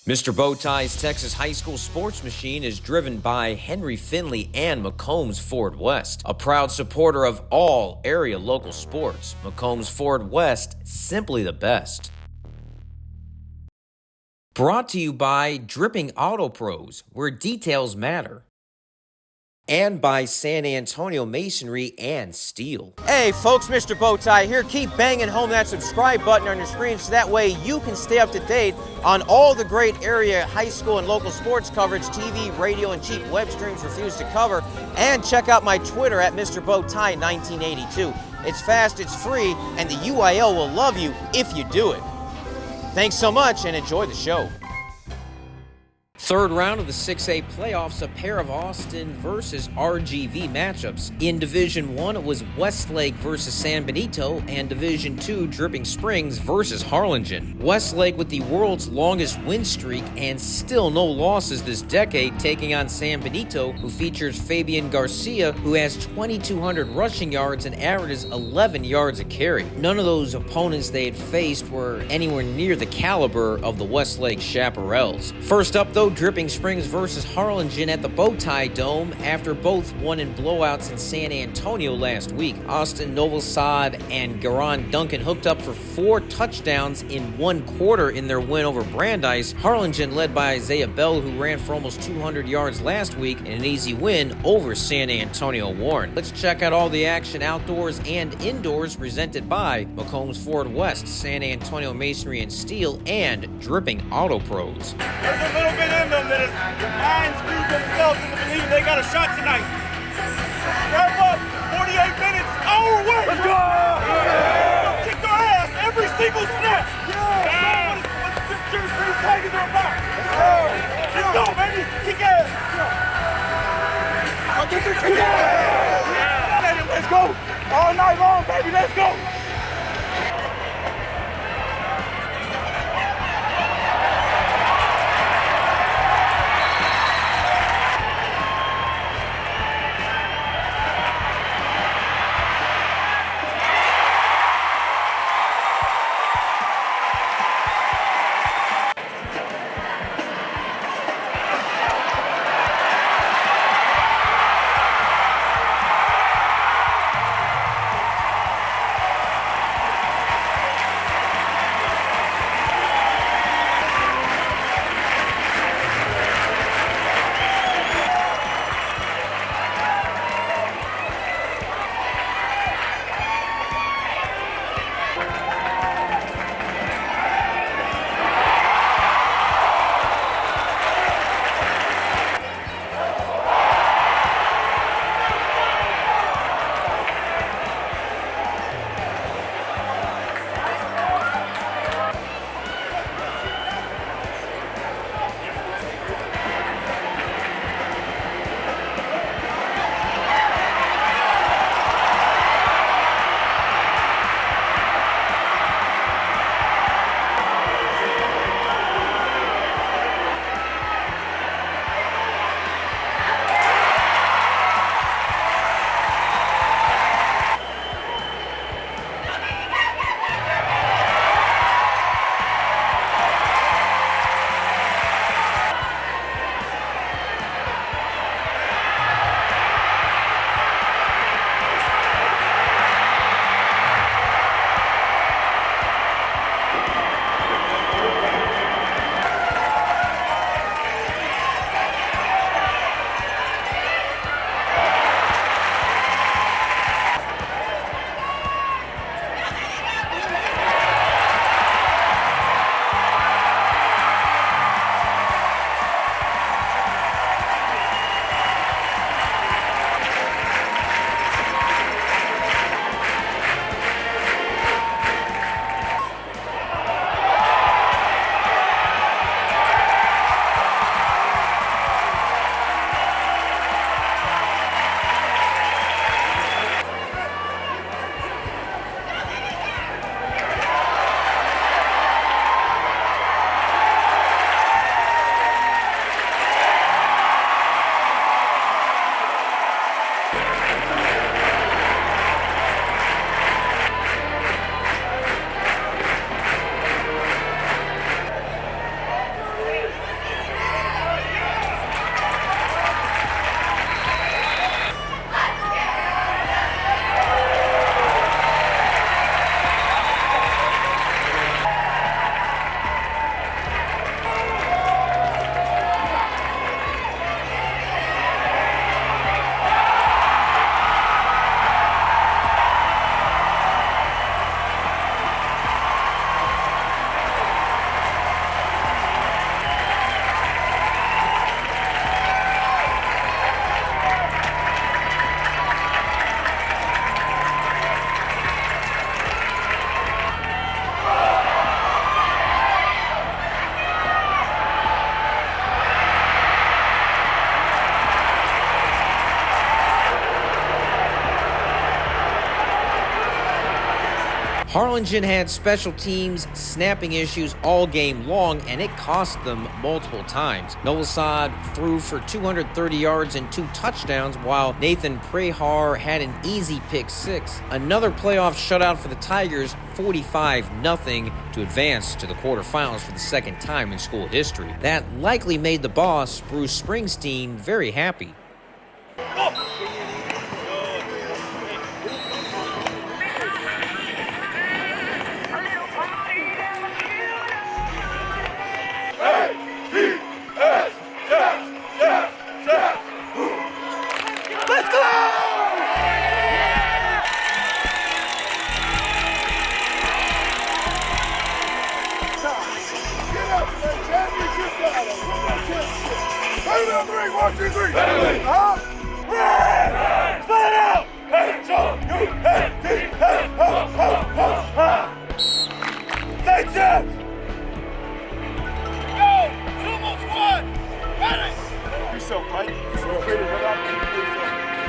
Mr. Bowtie's Texas High School Sports Machine is driven by Henry Finley and McCombs Ford West, a proud supporter of all area local sports. McCombs Ford West, simply the best. Brought to you by Dripping Auto Pros, where details matter. And by San Antonio Masonry and Steel. Hey folks, Mr. Bowtie here. Keep banging home that subscribe button on your screen so that way you can stay up to date on all the great area high school and local sports coverage TV, radio, and cheap web streams refuse to cover. And check out my Twitter at Mr. Bowtie 1982. It's fast, it's free, and the UIL will love you if you do it. Thanks so much and enjoy the show. Third round of the 6A playoffs, a pair of Austin versus RGV matchups. In Division 1, it was Westlake versus San Benito, and Division 2, Dripping Springs versus Harlingen. Westlake with the world's longest win streak and still no losses this decade, taking on San Benito, who features Fabian Garcia, who has 2,200 rushing yards and averages 11 yards a carry. None of those opponents they had faced were anywhere near the caliber of the Westlake Chaparrals. First up, though, Dripping Springs versus Harlingen at the Bowtie Dome after both won in blowouts in San Antonio last week. Austin Novosad and Garon Duncan hooked up for 4 touchdowns in 1 quarter in their win over Brandeis. Harlingen led by Isaiah Bell, who ran for almost 200 yards last week in an easy win over San Antonio Warren. Let's check out all the action outdoors and indoors presented by McCombs Ford West, San Antonio Masonry and Steel, and Dripping Auto Pros. There's a little bit in them that is mind screwed themselves into believing they got a shot tonight. Wrap up, 48 minutes, our way. Let's go! Yeah. Kick their ass every single snap. Yeah. What is this Drew taking their back? Let's go, baby. Kick ass. I'll get their kick ass. Yeah. Let's go. All night long, baby. Let's go. Harlingen had special teams snapping issues all game long, and it cost them multiple times. Novosad threw for 230 yards and 2 touchdowns, while Nathan Prehar had an easy pick 6. Another playoff shutout for the Tigers, 45-0, to advance to the quarterfinals for the second time in school history. That likely made the boss, Bruce Springsteen, very happy. One, two, three. Spell it out. Stay set. Go. Sumo squad. Ready. Yourself, right?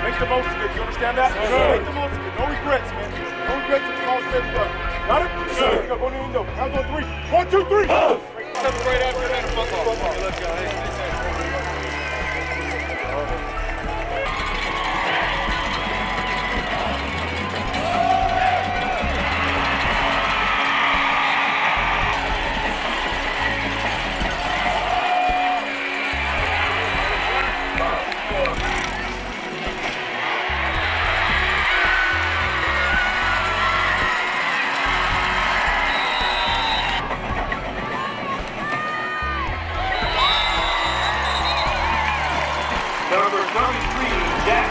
Make the most of it. You understand that? Make the most of it. No regrets, man. No regrets. It's all said and done. Got it? Yes, sir. Go in the window. Hands on 3. 1, 2, 3. Right after that. Football. Let's go. Number 33, Jack.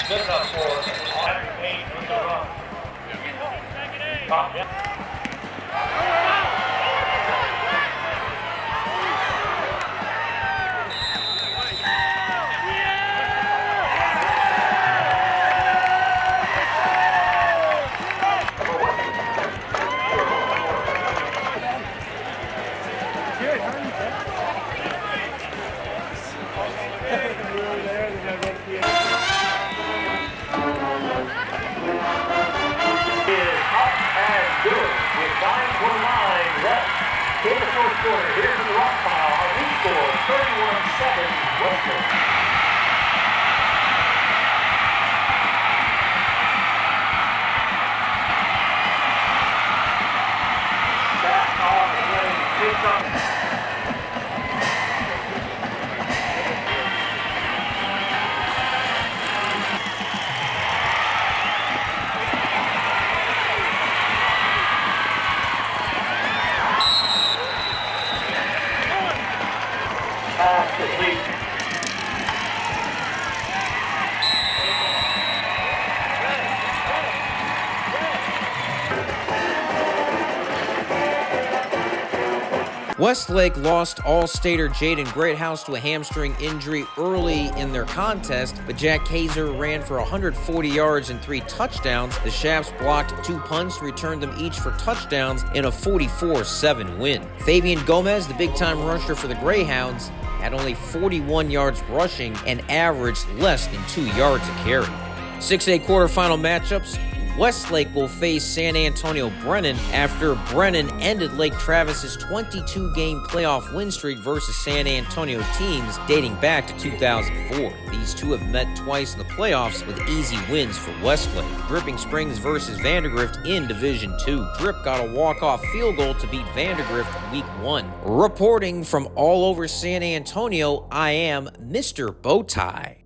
Good enough for having 8 with the run. Top, yeah. is up and good with 9:29 left in the fourth quarter. Here's the rock pile. Our new score, 31-7 Westlake. Back on the play, takes up. Pass complete. Westlake lost All-Stater Jaden Greathouse to a hamstring injury early in their contest, but Jack Kaiser ran for 140 yards and 3 touchdowns. The Shafts blocked 2 punts, returned them each for touchdowns in a 44-7 win. Fabian Gomez, the big-time rusher for the Greyhounds, had only 41 yards rushing and averaged less than 2 yards a carry. 6A quarterfinal matchups. Westlake will face San Antonio Brennan after Brennan ended Lake Travis's 22-game playoff win streak versus San Antonio teams dating back to 2004. These two have met twice in the playoffs with easy wins for Westlake. Dripping Springs versus Vandergrift in Division 2. Drip got a walk-off field goal to beat Vandergrift Week 1. Reporting from all over San Antonio, I am Mr. Bowtie.